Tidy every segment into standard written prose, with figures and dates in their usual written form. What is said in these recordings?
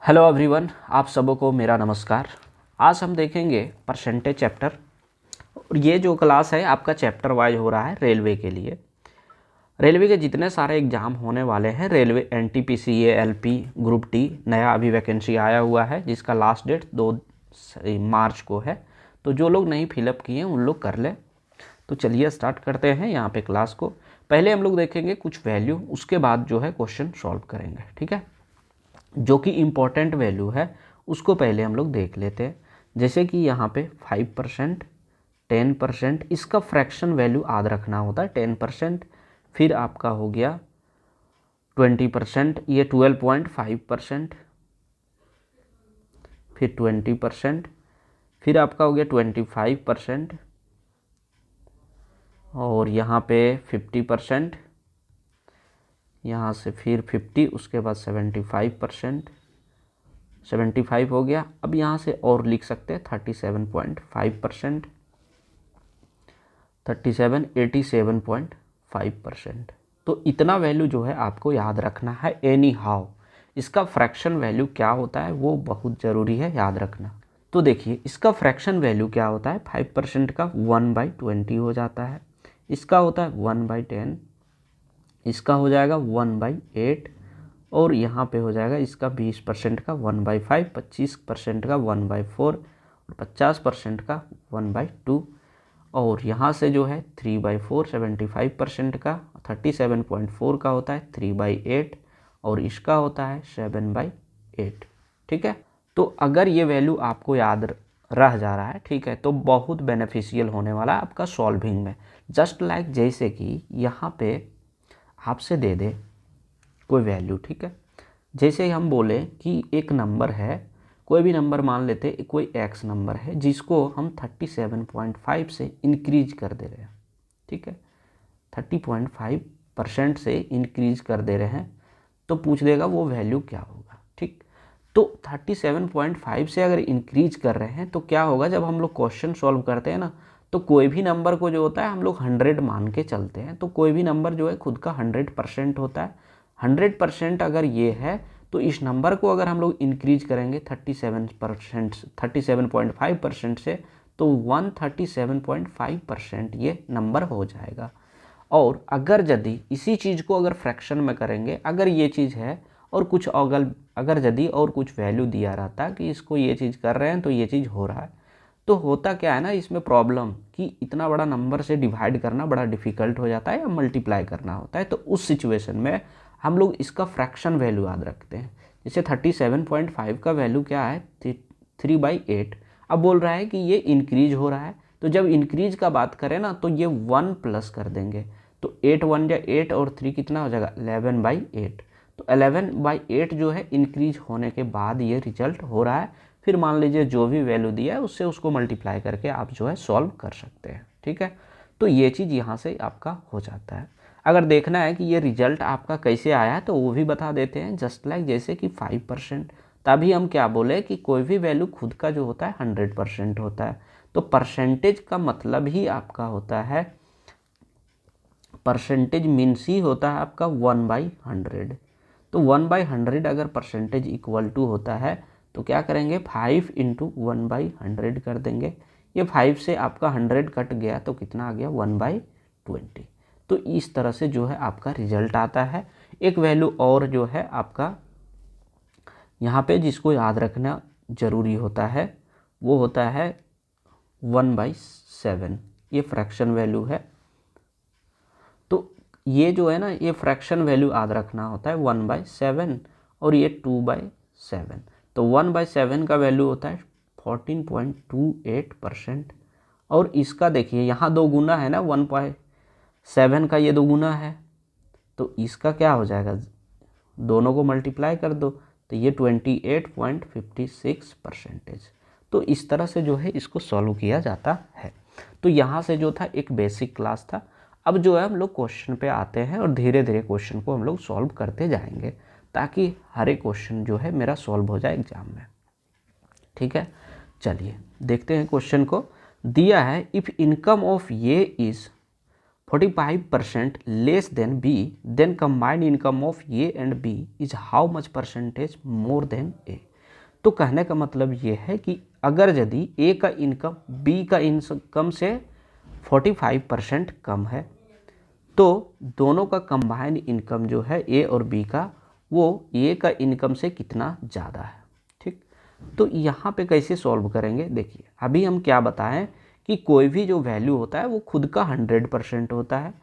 Hello everyone, आप सबको मेरा नमस्कार। आज हम देखेंगे परसेंटेज चैप्टर। और ये जो क्लास है आपका चैप्टर वाइज हो रहा है रेलवे के लिए। रेलवे के जितने सारे एग्ज़ाम होने वाले हैं, railway NTPC, LP, group D, नया अभी वैकेंसी आया हुआ है जिसका लास्ट डेट 2 मार्च को है। तो जो लोग नहीं फिलअप किए उन लोग कर लें। तो चलिए स्टार्ट करते हैं यहाँ पे क्लास को। पहले हम लोग देखेंगे कुछ वैल्यू, उसके बाद जो है क्वेश्चन सॉल्व करेंगे। ठीक है, जो कि इम्पोर्टेंट वैल्यू है उसको पहले हम लोग देख लेते हैं। जैसे कि यहाँ पे 5%, 10%, इसका फ्रैक्शन वैल्यू याद रखना होता है 10%। फिर आपका हो गया 20%, ये 12.5%। फिर 20%, फिर आपका हो गया 25%। और यहाँ पे 50%, यहाँ से फिर 50, उसके बाद 75%, 75 हो गया। अब यहाँ से और लिख सकते हैं 37.5%, 37, 87.5%। तो इतना वैल्यू जो है आपको याद रखना है एनी हाउ। इसका फ्रैक्शन वैल्यू क्या होता है वो बहुत ज़रूरी है याद रखना। तो देखिए, इसका फ्रैक्शन वैल्यू क्या होता है। 5% का 1/20 हो जाता है। इसका होता है 1/10, इसका हो जाएगा 1/8, और यहाँ पे हो जाएगा इसका 20% का 1/5, 25% का 1/4, और 50% का 1/2। और यहाँ से जो है 3/4, 75% का 37.4 का होता है 3/8, और इसका होता है 7/8। ठीक है, तो अगर ये वैल्यू आपको याद रह जा रहा है, ठीक है, तो बहुत बेनिफिशियल होने वाला है आपका सॉल्विंग में। जस्ट लाइक जैसे कि यहाँ पे आपसे दे दे कोई वैल्यू, ठीक है। जैसे हम बोले कि एक नंबर है, कोई भी नंबर मान लेते, कोई एक्स नंबर है जिसको हम 37.5 से इंक्रीज कर दे रहे हैं। ठीक है, 30.5% से इंक्रीज कर दे रहे हैं, तो पूछ देगा वो वैल्यू क्या होगा। ठीक, तो 37.5 से अगर इंक्रीज कर रहे हैं तो क्या होगा, जब हम लोग क्वेश्चन सॉल्व करते हैं ना, तो कोई भी नंबर को जो होता है हम लोग 100 मान के चलते हैं। तो कोई भी नंबर जो है खुद का 100% होता है। 100% अगर ये है तो इस नंबर को अगर हम लोग इंक्रीज करेंगे 37.5% से, तो 137.5% ये नंबर हो जाएगा। और अगर यदि इसी चीज़ को अगर फ्रैक्शन में करेंगे, अगर ये चीज़ है और कुछ अगर यदि और कुछ वैल्यू दिया रहता कि इसको ये चीज़ कर रहे हैं तो ये चीज़ हो रहा है, तो होता क्या है ना इसमें प्रॉब्लम, कि इतना बड़ा नंबर से डिवाइड करना बड़ा डिफ़िकल्ट हो जाता है या मल्टीप्लाई करना होता है। तो उस सिचुएशन में हम लोग इसका फ्रैक्शन वैल्यू याद रखते हैं। जैसे 37.5 का वैल्यू क्या है, 3/8। अब बोल रहा है कि ये इंक्रीज हो रहा है, तो जब इंक्रीज का बात करें ना तो ये 1 प्लस कर देंगे। तो 8 1 या 8 और 3 कितना हो जाएगा, 11/8। तो 11/8 जो है इंक्रीज होने के बाद ये रिजल्ट हो रहा है। फिर मान लीजिए जो भी वैल्यू दिया है उससे उसको मल्टीप्लाई करके आप जो है सॉल्व कर सकते हैं। ठीक है, तो ये चीज़ यहाँ से आपका हो जाता है। अगर देखना है कि ये रिजल्ट आपका कैसे आया है तो वो भी बता देते हैं। जस्ट लाइक जैसे कि 5%, तभी हम क्या बोले कि कोई भी वैल्यू खुद का जो होता है 100% होता है। तो परसेंटेज का मतलब ही आपका होता है, परसेंटेज मीन्स ही होता है आपका 1/100। तो 1/100 अगर परसेंटेज इक्वल टू होता है तो क्या करेंगे, 5 × 1/100 कर देंगे। ये 5 से आपका 100 कट गया तो कितना आ गया, 1/20। तो इस तरह से जो है आपका रिजल्ट आता है। एक वैल्यू और जो है आपका यहाँ पे जिसको याद रखना ज़रूरी होता है वो होता है 1/7। ये फ्रैक्शन वैल्यू है। तो ये जो है ना, ये फ्रैक्शन वैल्यू याद रखना होता है 1/7, और ये 2/7। तो 1/7 का वैल्यू होता है 14.28%। और इसका देखिए यहाँ दो गुना है ना, 1/7 का ये दो गुना है, तो इसका क्या हो जाएगा, दोनों को मल्टीप्लाई कर दो तो ये 28.56%। तो इस तरह से जो है इसको सॉल्व किया जाता है। तो यहाँ से जो था एक बेसिक क्लास था। अब जो है हम लोग क्वेश्चन पे आते हैं और धीरे धीरे क्वेश्चन को हम लोग सॉल्व करते जाएंगे, ताकि हर एक क्वेश्चन जो है मेरा सॉल्व हो जाए एग्जाम में। ठीक है, चलिए देखते हैं क्वेश्चन को। दिया है, if income of A is 45% less than B, then combined income of A and B is how much percentage more than A. तो कहने का मतलब ये है कि अगर यदि ए का इनकम बी का इनकम से 45% कम है तो दोनों का कंबाइंड इनकम जो है ए और बी का वो ए का इनकम से कितना ज़्यादा है। ठीक, तो यहाँ पे कैसे सॉल्व करेंगे, देखिए अभी हम क्या बताएं कि कोई भी जो वैल्यू होता है वो खुद का 100% होता है।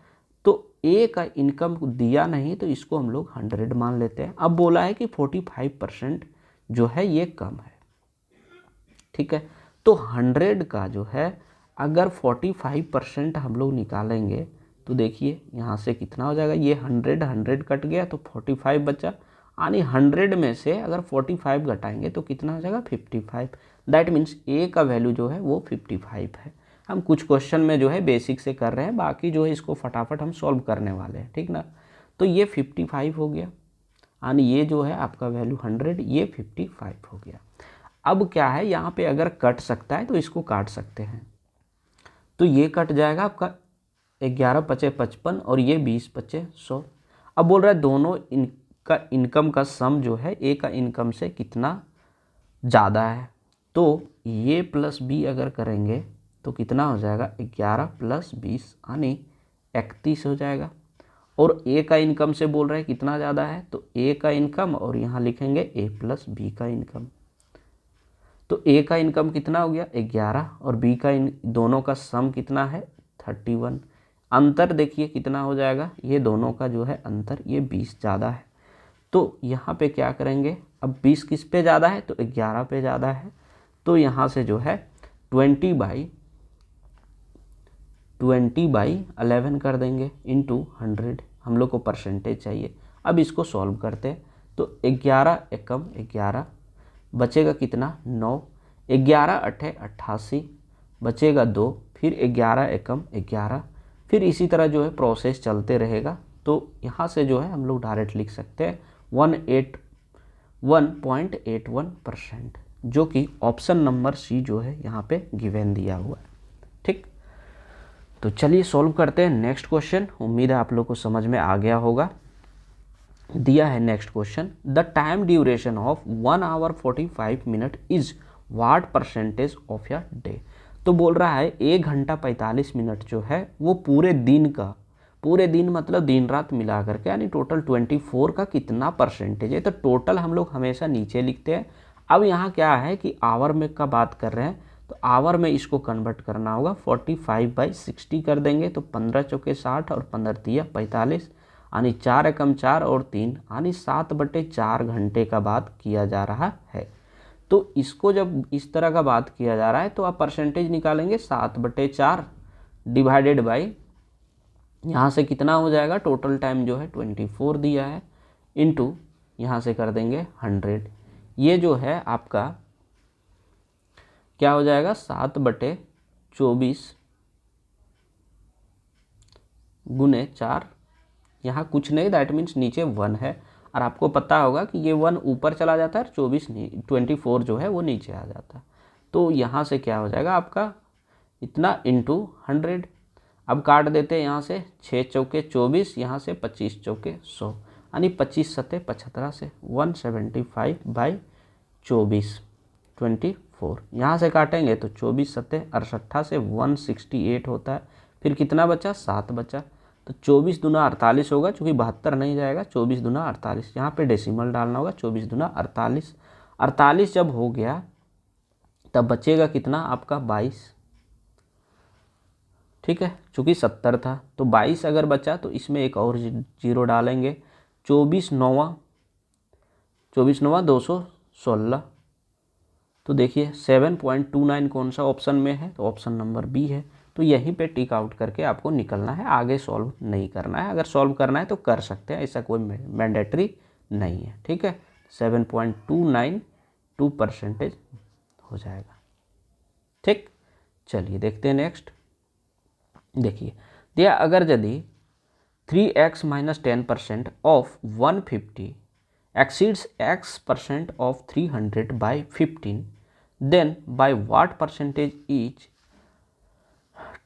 तो ए का इनकम दिया नहीं तो इसको हम लोग 100 मान लेते हैं। अब बोला है कि 45% जो है ये कम है। ठीक है, तो 100 का जो है अगर 45% हम लोग निकालेंगे तो देखिए यहाँ से कितना हो जाएगा, ये 100 कट गया तो 45 बचा, यानी 100 में से अगर 45 घटाएंगे तो कितना हो जाएगा 55। दैट मीन्स ए का वैल्यू जो है वो 55 है। हम कुछ क्वेश्चन में जो है बेसिक से कर रहे हैं, बाकी जो है इसको फटाफट हम सॉल्व करने वाले हैं। ठीक ना, तो ये 55 हो गया, यानी ये जो है आपका वैल्यू 100, ये 55 हो गया। अब क्या है, यहाँ पे अगर कट सकता है तो इसको काट सकते हैं, तो ये कट जाएगा आपका 11 पचे 55 और ये 20 पचे 100। अब बोल रहा है दोनों इनका इनकम का सम जो है ए का इनकम से कितना ज़्यादा है। तो ये प्लस बी अगर करेंगे तो कितना हो जाएगा, 11 प्लस 20 यानी 31 हो जाएगा। और ए का इनकम से बोल रहे हैं कितना ज़्यादा है, तो ए का इनकम और यहाँ लिखेंगे ए प्लस बी का इनकम। तो ए का इनकम कितना हो गया 11 और बी का दोनों का सम कितना है 31। अंतर देखिए कितना हो जाएगा, ये दोनों का जो है अंतर ये 20 ज़्यादा है। तो यहाँ पे क्या करेंगे, अब 20 किस पे ज़्यादा है तो 11 पे ज़्यादा है, तो यहाँ से जो है 20/11 कर देंगे इंटू 100। हम लोग को परसेंटेज चाहिए। अब इसको सॉल्व करते हैं तो 11 एकम 11 बचेगा कितना 9, 11 अठे 88 बचेगा 2, फिर 11 एकम 11, फिर इसी तरह जो है प्रोसेस चलते रहेगा। तो यहाँ से जो है हम लोग डायरेक्ट लिख सकते हैं 1.81%, जो कि ऑप्शन नंबर सी जो है यहाँ पे गिवन दिया हुआ है। ठीक, तो चलिए सॉल्व करते हैं नेक्स्ट क्वेश्चन। उम्मीद है आप लोग को समझ में आ गया होगा। दिया है next question, the time duration of 1 hour 45 minute is what percentage of your day. तो बोल रहा है 1 घंटा 45 मिनट जो है वो पूरे दिन का, पूरे दिन मतलब दिन रात मिला करके यानी टोटल 24 का कितना परसेंटेज है। तो टोटल हम लोग हमेशा नीचे लिखते हैं। अब यहाँ क्या है कि आवर में का बात कर रहे हैं, तो आवर में इसको कन्वर्ट करना होगा 45/60 कर देंगे तो 15 चौके 60 और 15 तिया 45, यानी 4 एकम 4 और 3 यानी 7/4 घंटे का बात किया जा रहा है। तो इसको जब इस तरह का बात किया जा रहा है तो आप परसेंटेज निकालेंगे 7/4 डिवाइडेड बाई यहाँ से कितना हो जाएगा, टोटल टाइम जो है 24 दिया है, इंटू यहाँ से कर देंगे 100। ये जो है आपका क्या हो जाएगा 7/24 गुने 4, यहाँ कुछ नहीं, दैट मीन्स नीचे 1 है और आपको पता होगा कि ये 1 ऊपर चला जाता है, 24 जो है वो नीचे आ जाता है। तो यहाँ से क्या हो जाएगा आपका इतना इंटू 100। अब काट देते हैं यहाँ से 6 चौके 24, यहाँ से 25 चौके 100, यानी 25 सत्ते 75 से 175/24 24। यहाँ से काटेंगे तो 24 सत्ते 68 से 168 होता है। फिर कितना बचा 7 बचा, तो 24 दूना 48 होगा, चूँकि 72 नहीं जाएगा, 24 दूना 48, यहाँ पे डेसिमल डालना होगा, 24 दूना 48। 48 जब हो गया तब बचेगा कितना आपका 22। ठीक है, चूँकि 70 था तो 22 अगर बचा तो इसमें एक और जीरो डालेंगे, 24 9 216। तो देखिए 7.29 कौन सा ऑप्शन में है, तो ऑप्शन नंबर बी है। तो यहीं पे टिक आउट करके आपको निकलना है, आगे सॉल्व नहीं करना है। अगर सॉल्व करना है तो कर सकते हैं, ऐसा कोई मैंडेटरी नहीं है। ठीक है, 7.292% हो जाएगा। ठीक, चलिए देखते हैं नेक्स्ट। देखिए दिया अगर यदि 3x - 10% of 150 exceeds x% of 300/15, then by what percentage is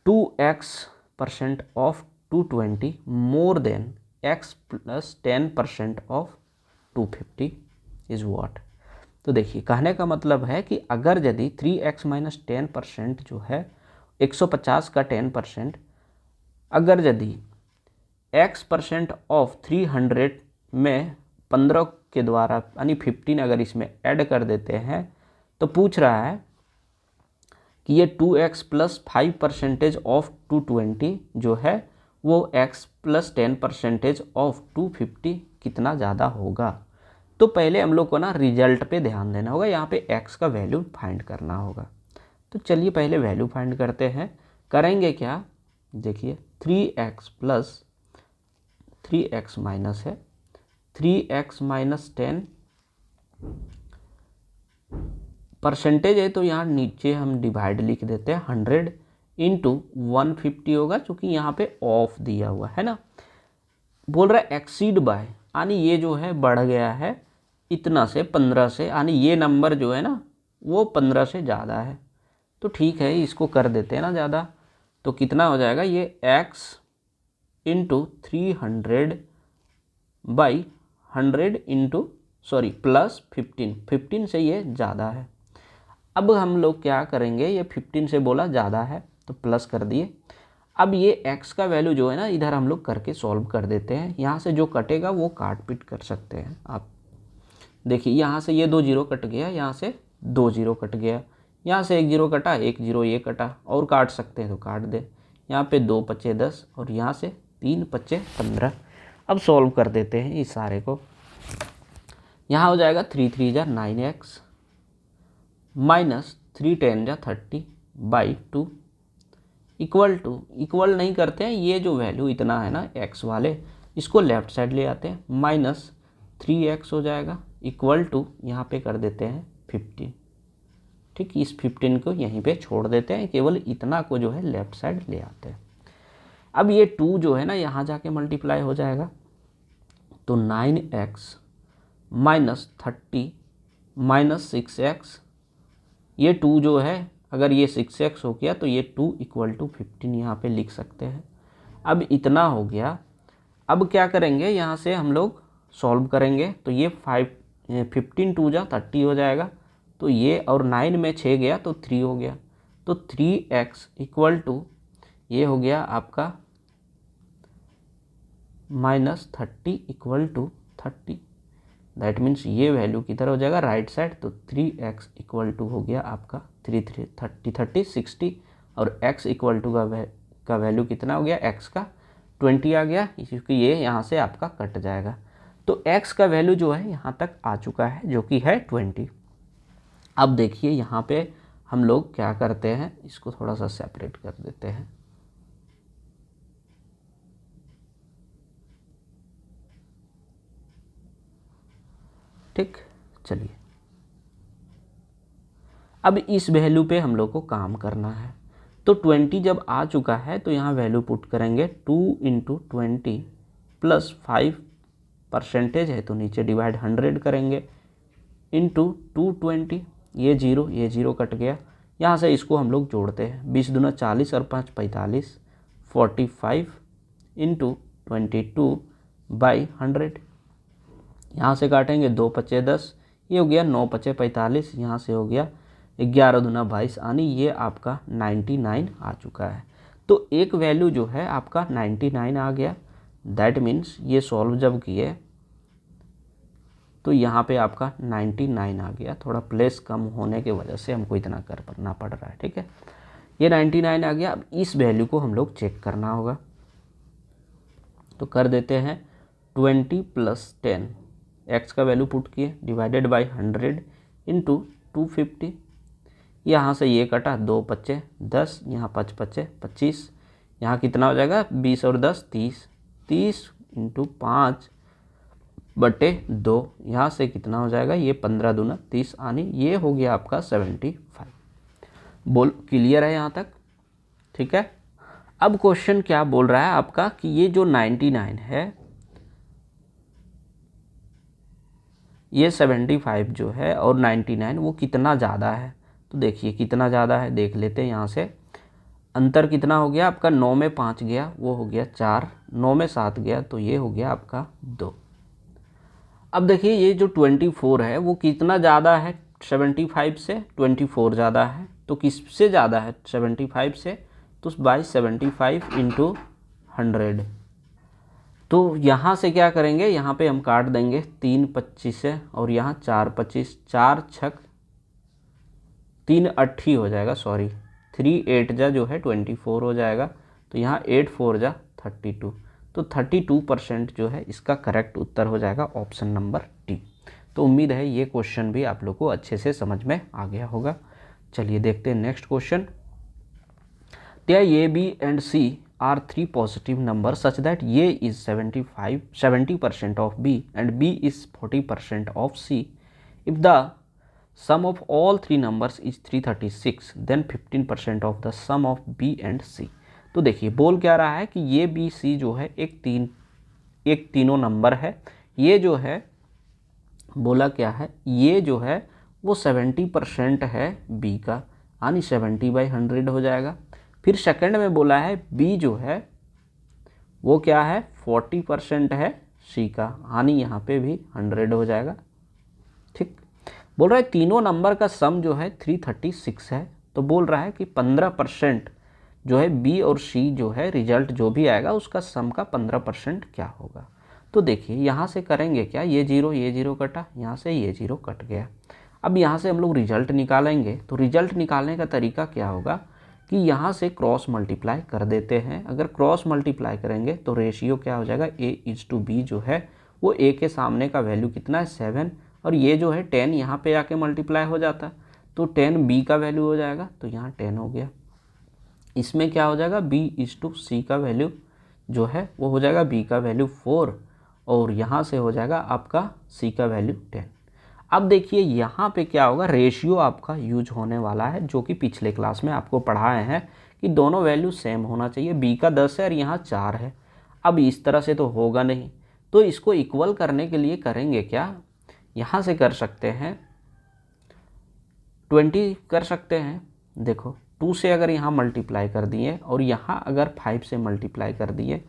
2x% of 220 more than x plus 10% of 250 is what। तो देखिए कहने का मतलब है कि अगर यदि 3x माइनस 10% जो है 150 का 10%, अगर यदि x% ऑफ 300 में 15 के द्वारा यानी 15 अगर इसमें ऐड कर देते हैं तो पूछ रहा है कि ये 2x प्लस 5% ऑफ 220 जो है वो x प्लस 10% ऑफ 250 कितना ज़्यादा होगा। तो पहले हम लोग को ना रिजल्ट पे ध्यान देना होगा, यहाँ पे x का वैल्यू फाइंड करना होगा। तो चलिए पहले वैल्यू फाइंड करते हैं। करेंगे क्या, देखिए 3x प्लस 3x माइनस है 3x माइनस 10 परसेंटेज है, तो यहाँ नीचे हम डिवाइड लिख देते हैं 100 इंटू 150 होगा, क्योंकि यहाँ पे ऑफ दिया हुआ है ना। बोल रहा है एक्सीड बाय, यानी ये जो है बढ़ गया है इतना से 15 से, यानी ये नंबर जो है ना वो 15 से ज़्यादा है। तो ठीक है इसको कर देते हैं ना ज़्यादा, तो कितना हो जाएगा ये x into 300 by 100 into sorry plus 15 से ये ज़्यादा है। अब हम लोग क्या करेंगे, ये 15 से बोला ज़्यादा है तो प्लस कर दिए। अब ये x का वैल्यू जो है ना इधर हम लोग करके सॉल्व कर देते हैं। यहाँ से जो कटेगा वो काट पीट कर सकते हैं आप। देखिए यहाँ से ये 2 जीरो कट गया, यहाँ से 2 जीरो कट गया, यहाँ से 1 जीरो कटा, 1 जीरो ये कटा, और काट सकते हैं तो काट दे। यहाँ पे 2 पच्चे 10 और यहाँ से 3 पच्चे 15। अब सॉल्व कर देते हैं इस सारे को। यहाँ हो जाएगा 3 3 जा 9x माइनस 3 10 जा 30 बाई 2 इक्वल नहीं करते हैं, ये जो वैल्यू इतना है ना x वाले इसको लेफ्ट साइड ले आते हैं, माइनस 3x हो जाएगा इक्वल टू यहाँ पे कर देते हैं 15। ठीक, इस 15 को यहीं पे छोड़ देते हैं, केवल इतना को जो है लेफ्ट साइड ले आते हैं। अब ये 2 जो है ना यहाँ जाके मल्टीप्लाई हो जाएगा, तो 9x माइनस 30 माइनस 6x, ये 2 जो है अगर ये 6x हो गया तो ये 2 इक्वल टू 15 यहाँ पे लिख सकते हैं। अब इतना हो गया। अब क्या करेंगे, यहाँ से हम लोग सॉल्व करेंगे तो ये 15 2 जा 30 हो जाएगा, तो ये और 9 में 6 गया तो 3 हो गया, तो 3x इक्वल टू ये हो गया आपका minus 30 equal to 30। That means ये वैल्यू किधर हो जाएगा, राइट साइड, तो 3x इक्वल टू हो गया आपका 30 60, और x इक्वल टू का वैल्यू कितना हो गया, x का 20 आ गया, क्योंकि ये यहाँ से आपका कट जाएगा। तो x का वैल्यू जो है यहाँ तक आ चुका है जो कि है 20। अब देखिए यहाँ पे हम लोग क्या करते हैं, इसको थोड़ा सा सेपरेट कर देते हैं। ठीक, चलिए अब इस वैल्यू पे हम लोग को काम करना है। तो 20 जब आ चुका है तो यहाँ वैल्यू पुट करेंगे 2 इंटू 20 प्लस 5% है तो नीचे डिवाइड 100 करेंगे इंटू 220, ये जीरो कट गया, यहाँ से इसको हम लोग जोड़ते हैं, 20 दूना 40 और 5 45, 45 इंटू 22 बाई 100, यहाँ से काटेंगे 2 पच्चे 10, ये हो गया 9 पच्चे 45, यहाँ से हो गया 11 दूना 22, यानी ये आपका 99 आ चुका है। तो एक वैल्यू जो है आपका 99 आ गया। दैट मीन्स ये सॉल्व जब किए तो यहाँ पे आपका 99 आ गया, थोड़ा प्लेस कम होने की वजह से हमको इतना करना पड़ रहा है। ठीक है, ये 99 आ गया। अब इस वैल्यू को हम लोग चेक करना होगा, तो कर देते हैं 20 प्लस 10, x का वैल्यू पुट किए डिवाइडेड बाई 100 इंटू 250, यहाँ से ये कटा 2 पच्चे 10, यहाँ 5 पच्चे 25, यहाँ कितना हो जाएगा 20 और 10 30, 30 इंटू 5 बटे 2, यहाँ से कितना हो जाएगा ये 15 दूना 30, आनी ये हो गया आपका 75। बोल क्लियर है यहाँ तक? ठीक है। अब क्वेश्चन क्या बोल रहा है आपका कि ये जो 99 है ये 75 जो है और 99 वो कितना ज़्यादा है। तो देखिए कितना ज़्यादा है देख लेते हैं। यहाँ से अंतर कितना हो गया आपका, 9 में 5 गया वो हो गया 4, 9 में 7 गया तो ये हो गया आपका 2। अब देखिए ये जो 24 है वो कितना ज़्यादा है 75 से, 24 ज़्यादा है, तो किससे ज़्यादा है 75 से, तो बाई 75 इंटू 100। तो यहाँ से क्या करेंगे, यहाँ पे हम काट देंगे 3 25 है और यहाँ 4 25, 4 छक 3 8 हो जाएगा, सॉरी 3 8 जा जो है 24 हो जाएगा, तो यहाँ 8 4 जा 32, तो 32% जो है इसका करेक्ट उत्तर हो जाएगा ऑप्शन नंबर डी। तो उम्मीद है ये क्वेश्चन भी आप लोग को अच्छे से समझ में आ गया होगा। चलिए देखते हैं next question. There A, B and C are three positive numbers such that A is 70% of B and B is 40% of C. If the sum of all three numbers is 336, then 15% of the sum of B and C. तो देखिए बोल क्या रहा है कि ये B C जो है एक तीनों नंबर है। ये जो है बोला क्या है, ये जो है वो 70% है बी का, यानी 70/100 हो जाएगा। फिर सेकंड में बोला है बी जो है वो क्या है 40% है सी का, यानी यहाँ पे भी 100 हो जाएगा। ठीक, बोल रहा है तीनों नंबर का सम जो है 336 है, तो बोल रहा है कि 15% जो है बी और सी जो है रिजल्ट जो भी आएगा उसका सम का 15% क्या होगा। तो देखिए यहाँ से करेंगे क्या, ये जीरो कटा, यहाँ से ये जीरो कट गया। अब यहाँ से हम लोग रिजल्ट निकालेंगे, तो रिजल्ट निकालने का तरीका क्या होगा कि यहाँ से क्रॉस मल्टीप्लाई कर देते हैं। अगर क्रॉस मल्टीप्लाई करेंगे तो रेशियो क्या हो जाएगा, A/B जो है वो A के सामने का वैल्यू कितना है 7, और ये जो है 10 यहाँ पे आके मल्टीप्लाई हो जाता, तो 10 B का वैल्यू हो जाएगा, तो यहाँ 10 हो गया। इसमें क्या हो जाएगा B/C का वैल्यू जो है वो हो जाएगा B का वैल्यू 4, और यहाँ से हो जाएगा आपका C का वैल्यू 10। अब देखिए यहाँ पे क्या होगा, रेशियो आपका यूज होने वाला है, जो कि पिछले क्लास में आपको पढ़ाए हैं कि दोनों वैल्यू सेम होना चाहिए। B का 10 है और यहाँ 4 है। अब इस तरह से तो होगा नहीं, तो इसको इक्वल करने के लिए करेंगे क्या, यहाँ से कर सकते हैं 20 कर सकते हैं। देखो 2 से अगर यहाँ मल्टीप्लाई कर दिए और यहाँ अगर 5 से मल्टीप्लाई कर दिए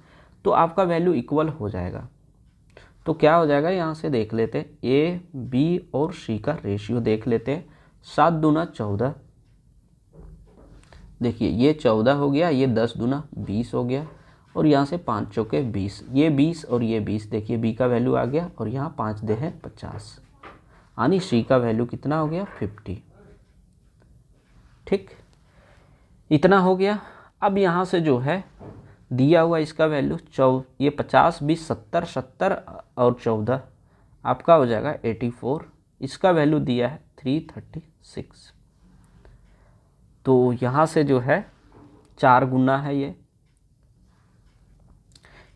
तो आपका वैल्यू इक्वल हो जाएगा। तो क्या हो जाएगा, यहाँ से देख लेते हैं ए बी और सी का रेशियो देख लेते हैं। 7 दूना 14, देखिए ये 14 हो गया, ये 10 दूना 20 हो गया, और यहाँ से 5 चौके 20, ये 20 और ये 20, देखिए बी का वैल्यू आ गया, और यहाँ 5 दे हैं 50, यानी सी का वैल्यू कितना हो गया 50। ठीक, इतना हो गया। अब यहाँ से जो है दिया हुआ इसका वैल्यू ये 50 20 70 70 और 14 आपका हो जाएगा 84। इसका वैल्यू दिया है 336, तो यहाँ से जो है 4 गुना है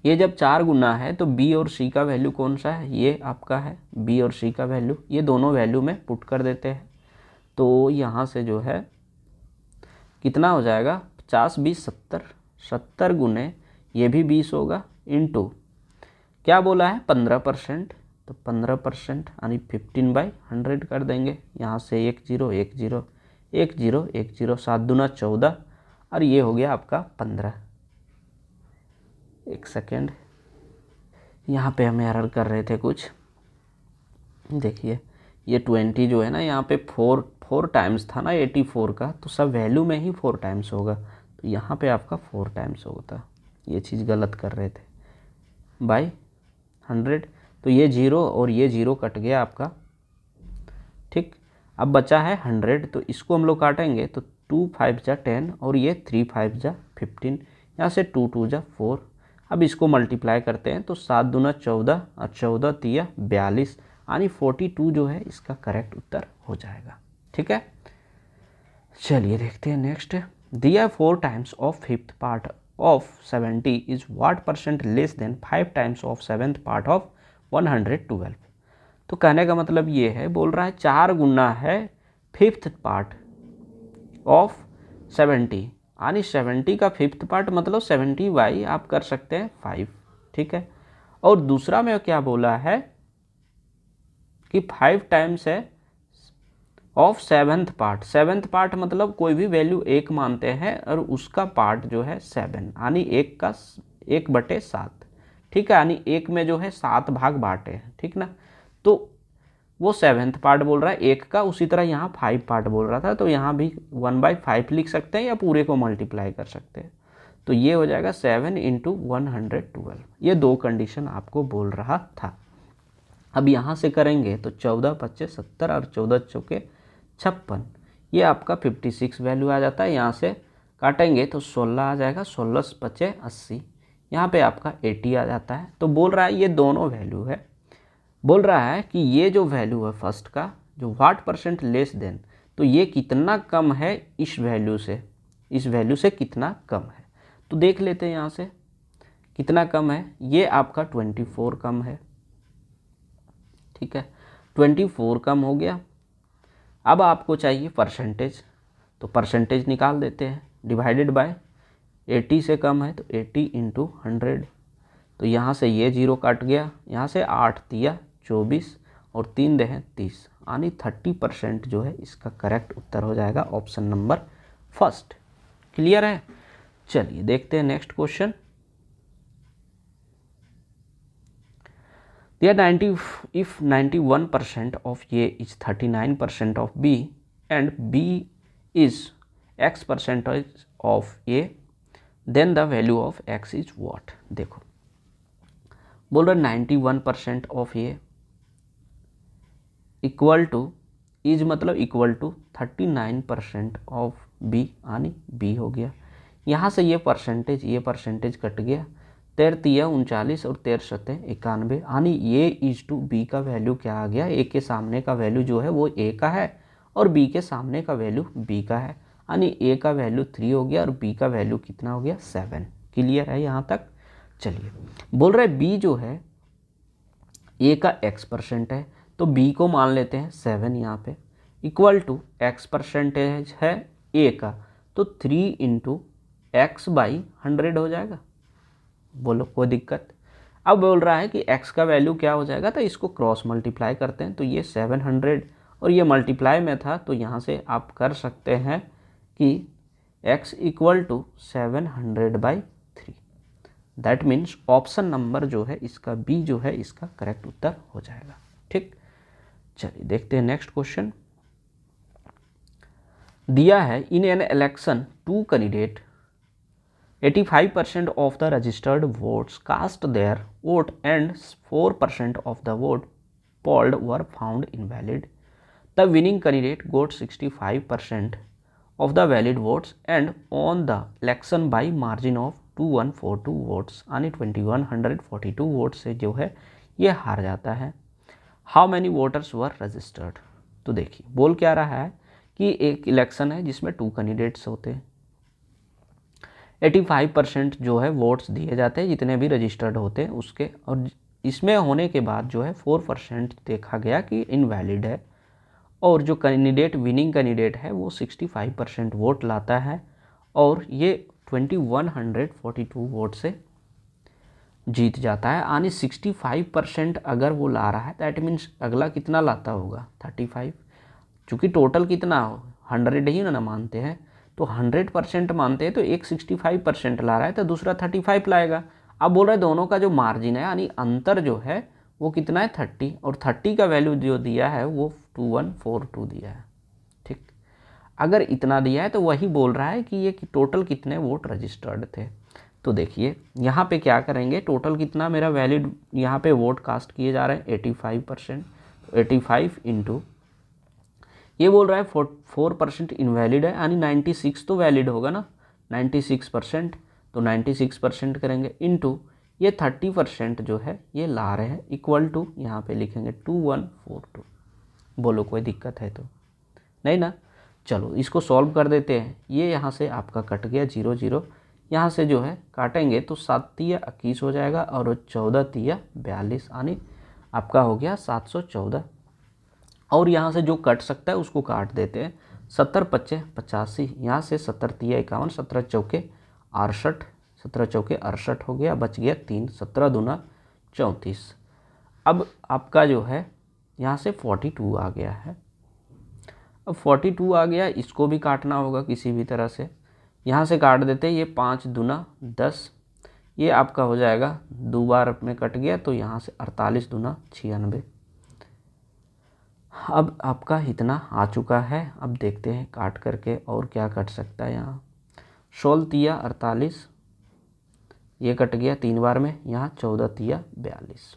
ये जब 4 गुना है तो बी और सी का वैल्यू कौन सा है, ये आपका है बी और सी का वैल्यू, ये दोनों वैल्यू में पुट कर देते हैं। तो यहाँ से जो है कितना हो जाएगा 50 20 70, 70 गुने ये भी 20 होगा, इनटू क्या बोला है 15%, तो 15% यानी 15/100 कर देंगे। यहाँ से 1 0 1 0 1 0 1 0, 7 दूना 14, और ये हो गया आपका 15। एक सेकेंड, यहाँ पे हम एरर कर रहे थे कुछ, देखिए ये 20 जो है ना यहाँ पे 4 टाइम्स था ना 84 का, तो सब वैल्यू में ही 4 टाइम्स होगा, तो यहाँ पे आपका 4 टाइम्स होता, ये चीज़ गलत कर रहे थे बाय 100। तो ये 0 और ये 0 कट गया आपका। ठीक, अब बचा है 100, तो इसको हम लोग काटेंगे तो 2 5 जा 10 और ये 3 5 जा 15, यहाँ से 2 2 जा 4। अब इसको मल्टीप्लाई करते हैं तो 7 दूना 14 और 14 तिया 42, यानी 42 जो है इसका करेक्ट उत्तर हो जाएगा। ठीक है, चलिए देखते हैं नेक्स्ट। दिया 4 times of 5th part of 70 is what % less than 5 times of 7th part of 112। तो कहने का मतलब ये है, बोल रहा है 4 गुना है 5th पार्ट ऑफ 70, यानी 70 का 5th पार्ट मतलब 70 आप कर सकते हैं 5। ठीक है, और दूसरा में क्या बोला है कि 5 टाइम्स है of 7th part. 7th part मतलब कोई भी वैल्यू 1 मानते हैं और उसका पार्ट जो है 7, यानी 1/7। ठीक है, यानी 1 में जो है 7 भाग बांटे हैं, ठीक ना। तो वो 7th पार्ट बोल रहा है 1 का, उसी तरह यहाँ 5 पार्ट बोल रहा था, तो यहाँ भी 1/5 लिख सकते हैं या पूरे को मल्टीप्लाई कर सकते हैं। तो ये हो जाएगा 7 × 112। ये दो कंडीशन आपको बोल रहा था। अब यहाँ से करेंगे तो 14 × 5 = 70 और 14 × 4 = 56। ये आपका 56 वैल्यू आ जाता है। यहाँ से काटेंगे तो 16 आ जाएगा, 16 × 5 = 80। यहाँ पे आपका 80 आ जाता है। तो बोल रहा है ये दोनों वैल्यू है, बोल रहा है कि ये जो वैल्यू है फर्स्ट का जो वाट % लेस देन, तो ये कितना कम है इस वैल्यू से, इस वैल्यू से कितना कम है। तो देख लेते हैं यहाँ से कितना कम है। ये आपका 24 कम है, ठीक है, 24 कम हो गया। अब आपको चाहिए परसेंटेज, तो परसेंटेज निकाल देते हैं, डिवाइडेड बाय 80 से कम है तो 80 × 100। तो यहाँ से ये 0 कट गया, यहाँ से 8 × 3 = 24 और 3 × 2 = 30, यानी 30% जो है इसका करेक्ट उत्तर हो जाएगा ऑप्शन नंबर फर्स्ट। क्लियर है? चलिए देखते हैं next question. If 91% of A is 39% of B and B is X percentage of A, then the value of X is what? देखो बोल रहा 91% of A equal to, is मतलब equal to 39% of B, यानी B हो गया। यहाँ से ये परसेंटेज कट गया, 13 × 39 और 13 × 91, यानी ए इज टू बी का वैल्यू क्या आ गया, ए के सामने का वैल्यू जो है वो ए का है और बी के सामने का वैल्यू बी का है, यानी ए का वैल्यू 3 हो गया और बी का वैल्यू कितना हो गया 7। क्लियर है यहाँ तक? चलिए बोल रहे बी जो है ए का X% है, तो बी को मान लेते हैं 7 यहाँ पे, इक्वल टू X% है ए का, तो 3 × X/100 हो जाएगा। बोलो कोई दिक्कत? अब बोल रहा है कि X का वैल्यू क्या हो जाएगा, तो इसको क्रॉस मल्टीप्लाई करते हैं, तो ये 700 और ये मल्टीप्लाई में था, तो यहाँ से आप कर सकते हैं कि X = 700/3। That means option number जो है इसका बी जो है इसका करेक्ट उत्तर हो जाएगा। ठीक, चलिए देखते हैं नेक्स्ट क्वेश्चन। दिया है in an election 2 candidate 85% of the registered votes cast their vote and 4% of the vote polled were found invalid. The winning candidate got 65% of the valid votes and won the election by margin of 2142 votes, यानी 2142 vote से जो है ये हार जाता है। How many voters were registered? तो देखिए बोल क्या रहा है कि एक इलेक्शन है जिसमें 2 कैंडिडेट्स होते हैं, 85% जो है वोट्स दिए जाते हैं जितने भी रजिस्टर्ड होते हैं उसके, और इसमें होने के बाद जो है 4% देखा गया कि इनवैलिड है, और जो कैंडिडेट विनिंग कैंडिडेट है वो 65% वोट लाता है और ये 2142 वोट से जीत जाता है, यानी 65% अगर वो ला रहा है दैट मीन्स अगला कितना लाता होगा 35, चूँकि टोटल कितना हो 100 ही ना मानते हैं, तो 100% मानते हैं, तो एक 65% ला रहा है तो दूसरा 35 लाएगा। अब बोल रहा है दोनों का जो मार्जिन है यानी अंतर जो है वो कितना है 30, और 30 का वैल्यू जो दिया है वो 2142 दिया है। ठीक, अगर इतना दिया है तो वही बोल रहा है कि ये टोटल कितने वोट रजिस्टर्ड थे। तो देखिए यहाँ पे क्या करेंगे, टोटल कितना मेरा वैलिड यहाँ पे वोट कास्ट किए जा रहे हैं 85%, 85 इंटू ये बोल रहा है 4% इनवैलिड है, यानी 96 तो वैलिड होगा ना, 96%, तो 96% करेंगे इंटू ये 30% जो है ये ला रहे हैं, इक्वल टू यहाँ पे लिखेंगे 2142। बोलो कोई दिक्कत है तो नहीं ना? चलो इसको सॉल्व कर देते हैं। ये यहाँ से आपका कट गया 0 0, यहाँ से जो है काटेंगे तो 7 × 21 हो जाएगा और 14 × 42, यानी आपका हो गया 714। और यहाँ से जो कट सकता है उसको काट देते हैं, 70 × 5 = 85, यहाँ से 70 × 3 = 51, 17 × 4 = 68, 17 × 4 = 68 हो गया, बच गया 3, 17 × 2 = 34। अब आपका जो है यहाँ से 42 आ गया है। अब 42 आ गया, इसको भी काटना होगा किसी भी तरह से, यहाँ से काट देते हैं, ये 5 × 2 = 10, ये आपका हो जाएगा 2 बार में कट गया, तो यहाँ से 48 × 2 = 96, अब आपका इतना आ चुका है। अब देखते हैं काट करके और क्या कट सकता है। यहाँ 16 तिया 48, ये कट गया 3 बार में। यहाँ 14 तिया 42,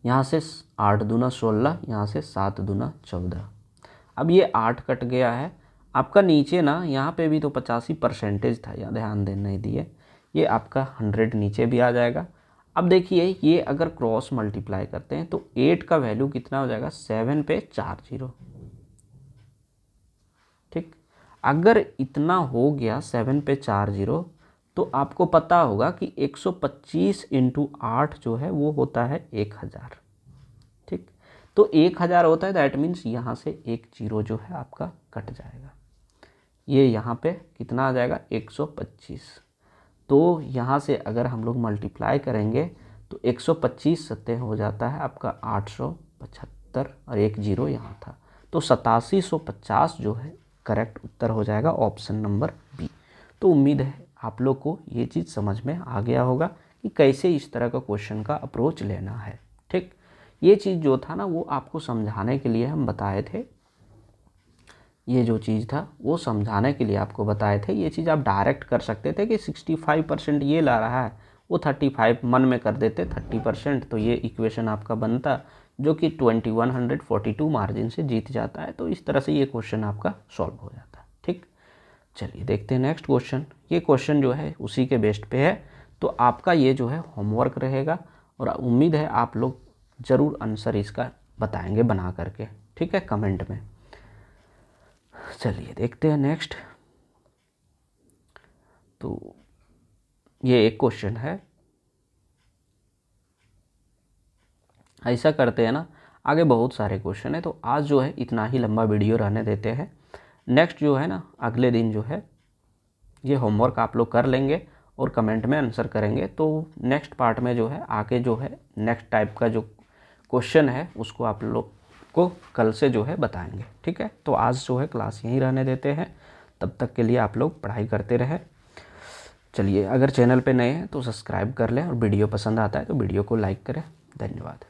यहाँ से 8 दूना 16, यहाँ से 7 दूना 14। अब ये 8 कट गया है। आपका नीचे ना यहाँ पे भी तो 85% था, या ध्यान देना नहीं दिए, ये आपका 100 नीचे भी आ जाएगा। अब देखिए ये अगर क्रॉस मल्टीप्लाई करते हैं तो 8 का वैल्यू कितना हो जाएगा, 7 पे 4 0। ठीक, अगर इतना हो गया 7 पे 4 0, तो आपको पता होगा कि 125 × 8 जो है वो होता है 1000। ठीक, तो 1000 होता है, दैट मीन्स यहाँ से एक जीरो जो है आपका कट जाएगा। ये यहाँ पे कितना आ जाएगा, 125। तो यहाँ से अगर हम लोग मल्टीप्लाई करेंगे तो 125 सत्ते हो जाता है आपका 875, और एक जीरो यहाँ था, तो 8750 जो है करेक्ट उत्तर हो जाएगा, ऑप्शन नंबर बी। तो उम्मीद है आप लोग को ये चीज़ समझ में आ गया होगा कि कैसे इस तरह का क्वेश्चन का अप्रोच लेना है। ठीक, ये चीज़ जो था ना वो आपको समझाने के लिए हम बताए थे। ये जो चीज़ था वो समझाने के लिए आपको बताए थे। ये चीज़ आप डायरेक्ट कर सकते थे कि 65% ये ला रहा है, वो 35 मन में कर देते 30%, तो ये इक्वेशन आपका बनता जो कि 2142 मार्जिन से जीत जाता है। तो इस तरह से ये क्वेश्चन आपका सॉल्व हो जाता है। ठीक, चलिए देखते हैं नेक्स्ट क्वेश्चन। ये क्वेश्चन जो है उसी के बेस्ट पे है, तो आपका ये जो है होमवर्क रहेगा, और उम्मीद है आप लोग ज़रूर आंसर इसका बताएंगे बना करके। ठीक है, कमेंट में। चलिए देखते हैं नेक्स्ट। तो ये एक क्वेश्चन है, ऐसा करते हैं ना, आगे बहुत सारे क्वेश्चन है, तो आज जो है इतना ही लंबा वीडियो रहने देते हैं। नेक्स्ट जो है ना, अगले दिन जो है ये होमवर्क आप लोग कर लेंगे और कमेंट में आंसर करेंगे। तो नेक्स्ट पार्ट में जो है आगे जो है नेक्स्ट टाइप का जो क्वेश्चन है उसको आप लोग को कल से जो है बताएंगे। ठीक है, तो आज जो है क्लास यहीं रहने देते हैं। तब तक के लिए आप लोग पढ़ाई करते रहें। चलिए, अगर चैनल पे नए हैं तो सब्सक्राइब कर लें, और वीडियो पसंद आता है तो वीडियो को लाइक करें। धन्यवाद।